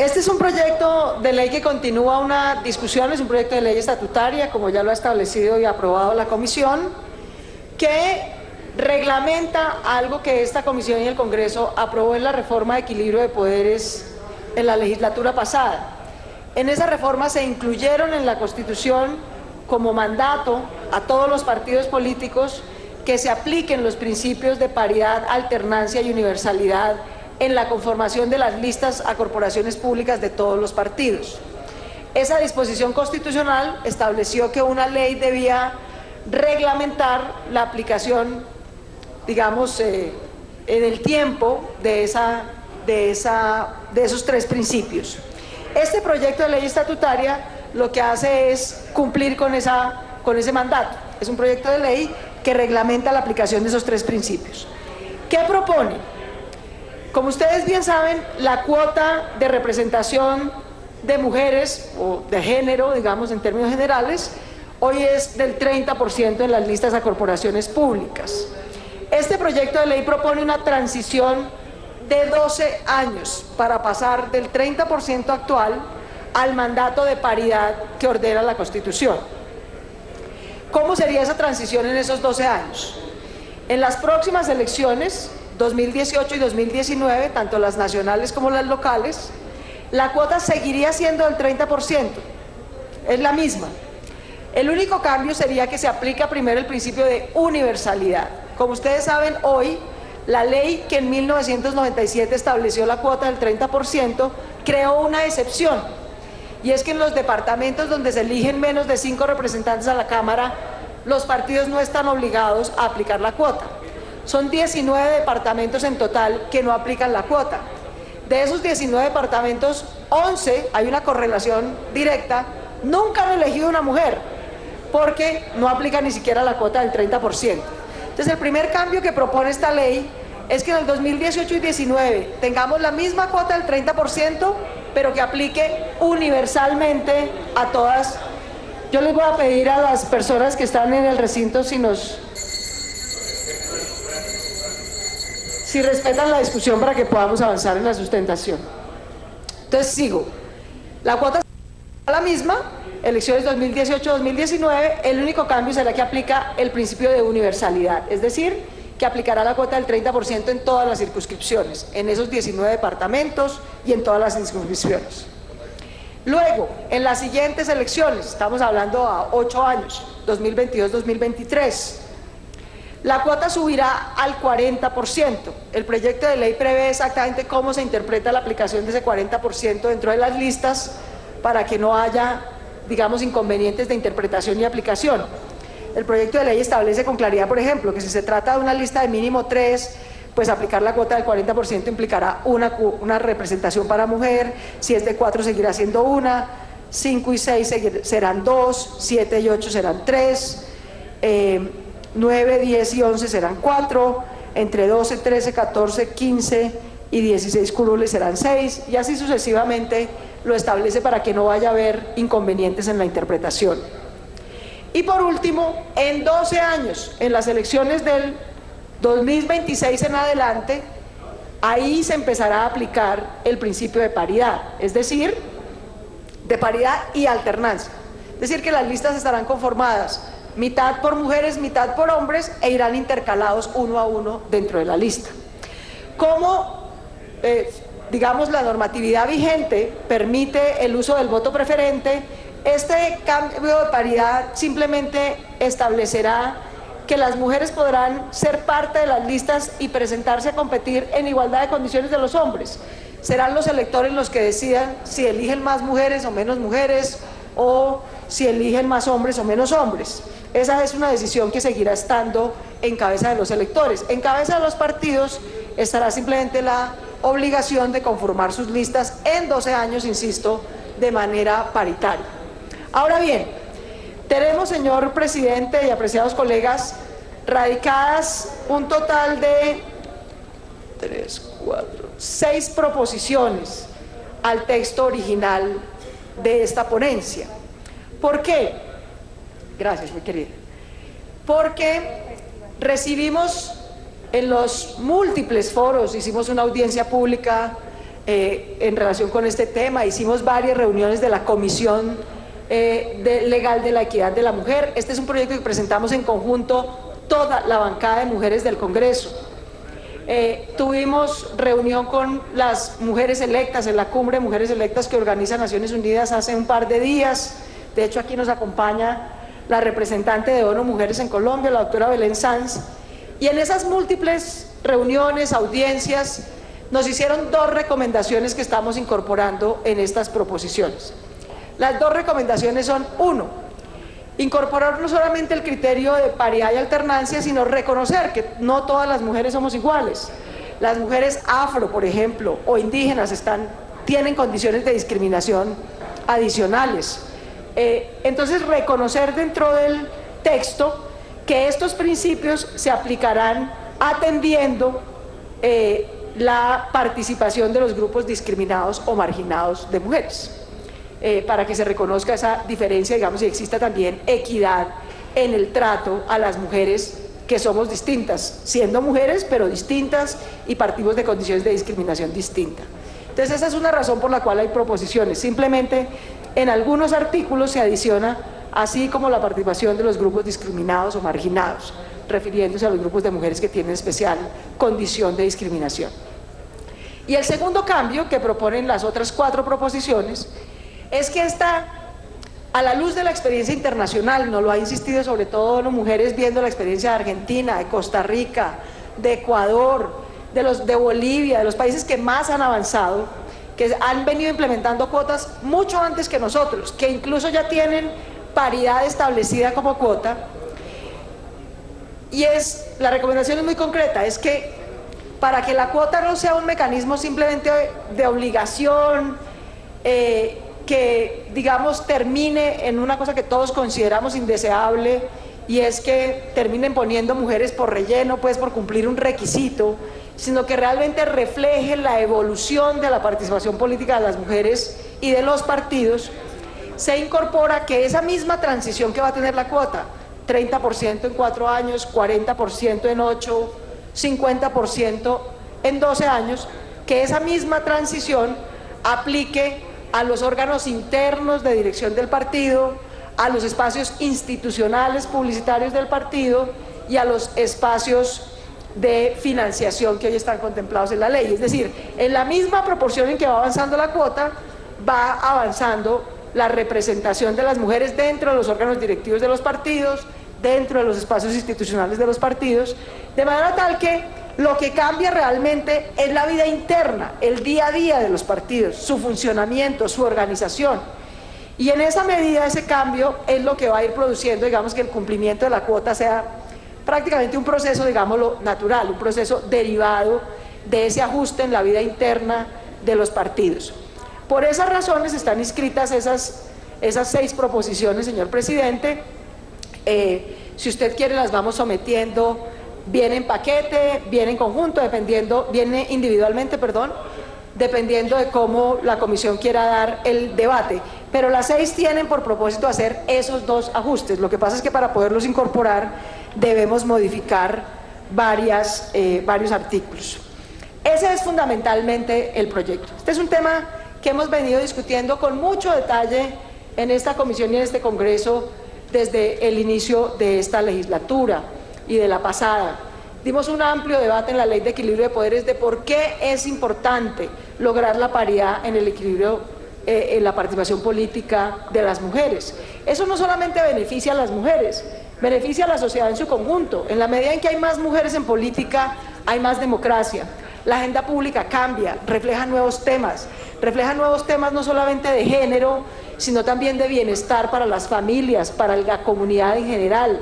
Este es un proyecto de ley que continúa una discusión, es un proyecto de ley estatutaria, como ya lo ha establecido y aprobado la Comisión, que reglamenta algo que esta Comisión y el Congreso aprobó en la reforma de equilibrio de poderes en la legislatura pasada. En esa reforma se incluyeron en la Constitución como mandato a todos los partidos políticos que se apliquen los principios de paridad, alternancia y universalidad en la conformación de las listas a corporaciones públicas de todos los partidos. Esa disposición constitucional estableció que una ley debía reglamentar la aplicación, digamos, en el tiempo de esos tres principios. Este proyecto de ley estatutaria lo que hace es cumplir con ese mandato. Es un proyecto de ley que reglamenta la aplicación de esos tres principios. ¿Qué propone? Como ustedes bien saben, la cuota de representación de mujeres o de género, digamos en términos generales, hoy es del 30% en las listas a corporaciones públicas. Este proyecto de ley propone una transición de 12 años para pasar del 30% actual al mandato de paridad que ordena la Constitución. ¿Cómo sería esa transición en esos 12 años? En las próximas elecciones, 2018 y 2019, tanto las nacionales como las locales, la cuota seguiría siendo del 30%, es la misma. El único cambio sería que se aplica primero el principio de universalidad. Como ustedes saben, hoy la ley que en 1997 estableció la cuota del 30% creó una excepción, y es que en los departamentos donde se eligen menos de 5 representantes a la Cámara, los partidos no están obligados a aplicar la cuota. Son 19 departamentos en total que no aplican la cuota. De esos 19 departamentos, 11, hay una correlación directa, nunca han elegido una mujer, porque no aplican ni siquiera la cuota del 30%. Entonces, el primer cambio que propone esta ley es que en el 2018 y 2019 tengamos la misma cuota del 30%, pero que aplique universalmente a todas. Yo les voy a pedir a las personas que están en el recinto si respetan la discusión para que podamos avanzar en la sustentación. Entonces sigo. La cuota es la misma, elecciones 2018-2019, el único cambio será que aplica el principio de universalidad, es decir, que aplicará la cuota del 30% en todas las circunscripciones, en esos 19 departamentos y en todas las circunscripciones. Luego, en las siguientes elecciones, estamos hablando a 8 años, 2022-2023, la cuota subirá al 40%. El proyecto de ley prevé exactamente cómo se interpreta la aplicación de ese 40% dentro de las listas para que no haya, digamos, inconvenientes de interpretación y aplicación. El proyecto de ley establece con claridad, por ejemplo, que si se trata de una lista de mínimo 3, pues aplicar la cuota del 40% implicará una representación para mujer, si es de 4 seguirá siendo 1, 5 y 6 serán 2, 7 y 8 serán 3, 9, 10 y 11 serán 4, entre 12, 13, 14, 15 y 16 curules serán 6, y así sucesivamente lo establece para que no vaya a haber inconvenientes en la interpretación. Y por último, en 12 años, en las elecciones del 2026 en adelante, ahí se empezará a aplicar el principio de paridad, es decir, de paridad y alternancia. Es decir, que las listas estarán conformadas mitad por mujeres, mitad por hombres, e irán intercalados uno a uno dentro de la lista. Como, digamos, la normatividad vigente permite el uso del voto preferente, este cambio de paridad simplemente establecerá que las mujeres podrán ser parte de las listas y presentarse a competir en igualdad de condiciones de los hombres. Serán los electores los que decidan si eligen más mujeres o menos mujeres, o si eligen más hombres o menos hombres. Esa es una decisión que seguirá estando en cabeza de los electores. En cabeza de los partidos estará simplemente la obligación de conformar sus listas en 12 años, insisto, de manera paritaria. Ahora bien, tenemos, señor presidente y apreciados colegas, radicadas un total de 6 proposiciones al texto original de esta ponencia. ¿Por qué? Gracias, muy querida. Porque recibimos en los múltiples foros, hicimos una audiencia pública en relación con este tema. Hicimos varias reuniones de la Comisión Legal de la Equidad de la Mujer. Este es un proyecto que presentamos en conjunto toda la bancada de mujeres del Congreso. Tuvimos reunión con las mujeres electas en la cumbre de mujeres electas que organiza Naciones Unidas hace un par de días. De hecho, aquí nos acompaña la representante de ONU Mujeres en Colombia, la doctora Belén Sanz, y en esas múltiples reuniones, audiencias, nos hicieron dos recomendaciones que estamos incorporando en estas proposiciones. Las dos recomendaciones son: uno, incorporar no solamente el criterio de paridad y alternancia, sino reconocer que no todas las mujeres somos iguales. Las mujeres afro, por ejemplo, o indígenas tienen condiciones de discriminación adicionales. Entonces, reconocer dentro del texto que estos principios se aplicarán atendiendo la participación de los grupos discriminados o marginados de mujeres, para que se reconozca esa diferencia, digamos, y exista también equidad en el trato a las mujeres que somos distintas, siendo mujeres pero distintas y partimos de condiciones de discriminación distinta. Entonces, esa es una razón por la cual hay proposiciones. Simplemente en algunos artículos se adiciona así como la participación de los grupos discriminados o marginados, refiriéndose a los grupos de mujeres que tienen especial condición de discriminación. Y el segundo cambio que proponen las otras 4 proposiciones es que a la luz de la experiencia internacional, nos lo ha insistido sobre todo ONU Mujeres, viendo la experiencia de Argentina, de Costa Rica, de Ecuador, de Bolivia, de los países que más han avanzado, que han venido implementando cuotas mucho antes que nosotros, que incluso ya tienen paridad establecida como cuota. Y la recomendación es muy concreta, es que para que la cuota no sea un mecanismo simplemente de obligación, que digamos termine en una cosa que todos consideramos indeseable, y es que terminen poniendo mujeres por relleno, pues por cumplir un requisito, sino que realmente refleje la evolución de la participación política de las mujeres y de los partidos. Se incorpora que esa misma transición que va a tener la cuota, 30% en 4 años, 40% en 8, 50% en 12 años, que esa misma transición aplique a los órganos internos de dirección del partido, a los espacios institucionales publicitarios del partido y a los espacios de financiación que hoy están contemplados en la ley. Es decir, en la misma proporción en que va avanzando la cuota, va avanzando la representación de las mujeres dentro de los órganos directivos de los partidos, dentro de los espacios institucionales de los partidos, de manera tal que lo que cambia realmente es la vida interna, el día a día de los partidos, su funcionamiento, su organización. Y en esa medida, ese cambio es lo que va a ir produciendo, digamos, que el cumplimiento de la cuota sea prácticamente un proceso, digámoslo, natural, un proceso derivado de ese ajuste en la vida interna de los partidos. Por esas razones están inscritas esas 6 proposiciones, señor presidente. Si usted quiere, las vamos sometiendo, viene en paquete, viene en conjunto, viene individualmente, perdón, dependiendo de cómo la comisión quiera dar el debate. Pero las 6 tienen por propósito hacer esos 2 ajustes. Lo que pasa es que para poderlos incorporar debemos modificar varios artículos. Ese es fundamentalmente el proyecto. Este es un tema que hemos venido discutiendo con mucho detalle en esta comisión y en este Congreso desde el inicio de esta legislatura y de la pasada. Dimos un amplio debate en la Ley de Equilibrio de Poderes de por qué es importante lograr la paridad en el equilibrio, en la participación política de las mujeres. Eso no solamente beneficia a las mujeres, beneficia a la sociedad en su conjunto. En la medida en que hay más mujeres en política, hay más democracia. La agenda pública cambia, refleja nuevos temas no solamente de género, sino también de bienestar para las familias, para la comunidad en general.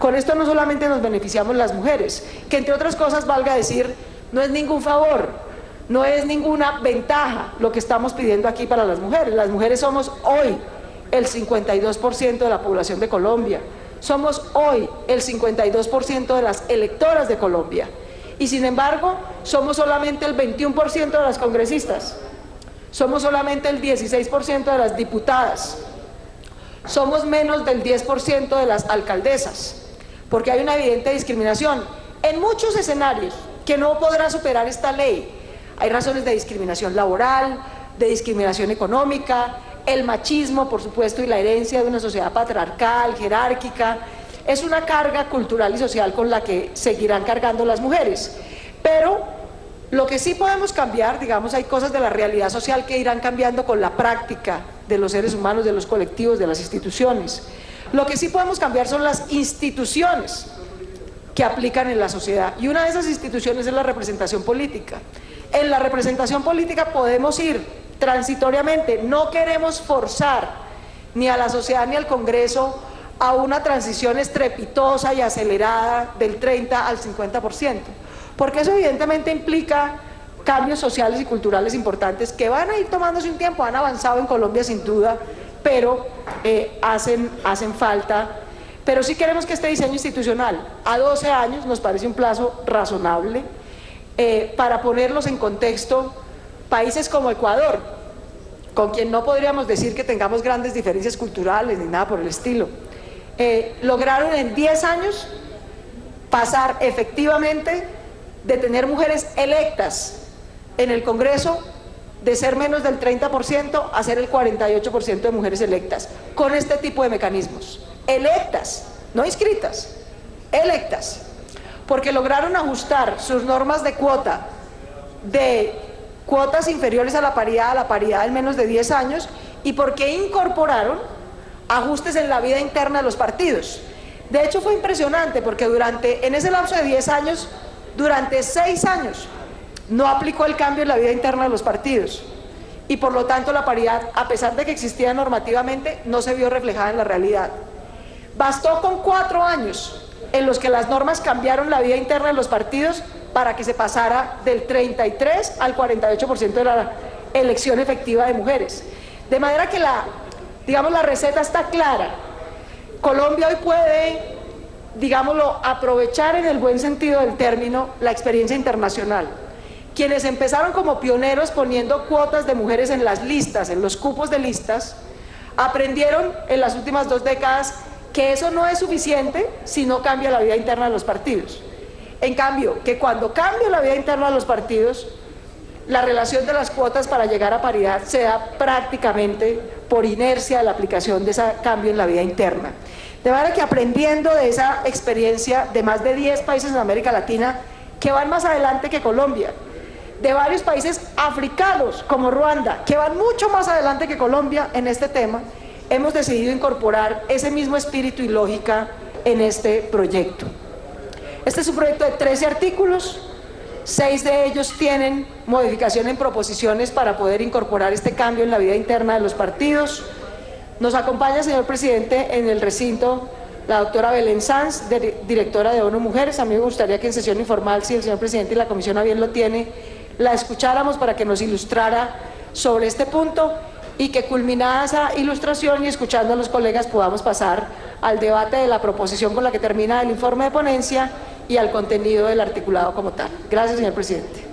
Con esto no solamente nos beneficiamos las mujeres, que entre otras cosas, valga decir, no es ningún favor, no es ninguna ventaja lo que estamos pidiendo aquí para las mujeres. Las mujeres somos hoy el 52% de la población de Colombia, somos hoy el 52% de las electoras de Colombia, y sin embargo somos solamente el 21% de las congresistas, somos solamente el 16% de las diputadas, somos menos del 10% de las alcaldesas, porque hay una evidente discriminación en muchos escenarios que no podrá superar esta ley. Hay razones de discriminación laboral, de discriminación económica, el machismo, por supuesto, y la herencia de una sociedad patriarcal, jerárquica. Es una carga cultural y social con la que seguirán cargando las mujeres. Pero lo que sí podemos cambiar, digamos, hay cosas de la realidad social que irán cambiando con la práctica de los seres humanos, de los colectivos, de las instituciones. Lo que sí podemos cambiar son las instituciones que aplican en la sociedad, y una de esas instituciones es la representación política. En la representación política podemos ir transitoriamente, no queremos forzar ni a la sociedad ni al Congreso a una transición estrepitosa y acelerada del 30 al 50%, porque eso evidentemente implica cambios sociales y culturales importantes que van a ir tomándose un tiempo, han avanzado en Colombia sin duda, pero hacen falta. Pero sí queremos que este diseño institucional a 12 años nos parece un plazo razonable. Para ponerlos en contexto, países como Ecuador, con quien no podríamos decir que tengamos grandes diferencias culturales ni nada por el estilo, lograron en 10 años pasar efectivamente de tener mujeres electas en el Congreso, de ser menos del 30% a ser el 48% de mujeres electas, con este tipo de mecanismos. Electas, no inscritas, electas, porque lograron ajustar sus normas de cuota de cuotas inferiores a la paridad en menos de 10 años, y porque incorporaron ajustes en la vida interna de los partidos. De hecho fue impresionante porque en ese lapso de 10 años, durante 6 años, no aplicó el cambio en la vida interna de los partidos, y por lo tanto la paridad, a pesar de que existía normativamente, no se vio reflejada en la realidad. Bastó con 4 años en los que las normas cambiaron la vida interna de los partidos para que se pasara del 33 al 48% de la elección efectiva de mujeres. De manera que la receta está clara. Colombia hoy puede, digámoslo, aprovechar en el buen sentido del término la experiencia internacional. Quienes empezaron como pioneros poniendo cuotas de mujeres en las listas, en los cupos de listas, aprendieron en las últimas 2 décadas que eso no es suficiente si no cambia la vida interna de los partidos. En cambio, que cuando cambia la vida interna de los partidos, la relación de las cuotas para llegar a paridad se da prácticamente por inercia de la aplicación de ese cambio en la vida interna. De manera que, aprendiendo de esa experiencia de más de 10 países en América Latina que van más adelante que Colombia, de varios países africanos como Ruanda, que van mucho más adelante que Colombia en este tema, hemos decidido incorporar ese mismo espíritu y lógica en este proyecto. Este es un proyecto de 13 artículos, 6 de ellos tienen modificación en proposiciones para poder incorporar este cambio en la vida interna de los partidos. Nos acompaña, señor presidente, en el recinto la doctora Belén Sanz, directora de ONU Mujeres. A mí me gustaría que en sesión informal, si el señor presidente y la comisión a bien lo tiene, la escucháramos para que nos ilustrara sobre este punto, y que, culminada esa ilustración y escuchando a los colegas, podamos pasar al debate de la proposición con la que termina el informe de ponencia y al contenido del articulado como tal. Gracias, señor presidente.